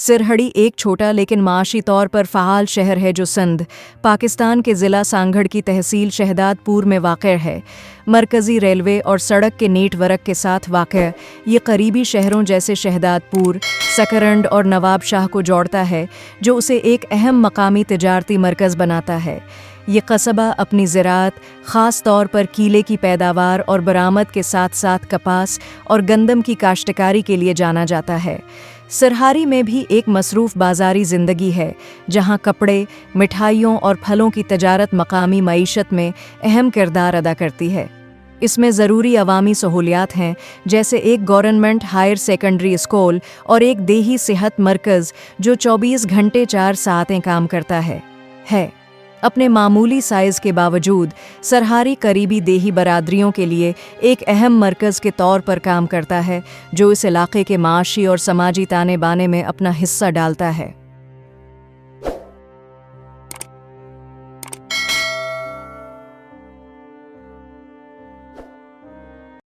سرہڑی ایک چھوٹا لیکن معاشی طور پر فعال شہر ہے جو سندھ، پاکستان کے ضلع سانگھڑ کی تحصیل شہداد پور میں واقع ہے۔ مرکزی ریلوے اور سڑک کے نیٹ ورک کے ساتھ واقع یہ قریبی شہروں جیسے شہداد پور، سکرنڈ اور نواب شاہ کو جوڑتا ہے، جو اسے ایک اہم مقامی تجارتی مرکز بناتا ہے۔ یہ قصبہ اپنی زراعت، خاص طور پر کیلے کی پیداوار اور برآمد کے ساتھ ساتھ کپاس اور گندم کی کاشتکاری کے لیے جانا جاتا ہے۔ سرہاری میں بھی ایک مصروف بازاری زندگی ہے، جہاں کپڑے، مٹھائیوں اور پھلوں کی تجارت مقامی معیشت میں اہم کردار ادا کرتی ہے۔ اس میں ضروری عوامی سہولیات ہیں، جیسے ایک گورنمنٹ ہائر سیکنڈری اسکول اور ایک دیہی صحت مرکز جو 24 گھنٹے 4 ساعتیں کام کرتا ہے۔ اپنے معمولی سائز کے باوجود سرہاری قریبی دیہی برادریوں کے لیے ایک اہم مرکز کے طور پر کام کرتا ہے، جو اس علاقے کے معاشی اور سماجی تانے بانے میں اپنا حصہ ڈالتا ہے۔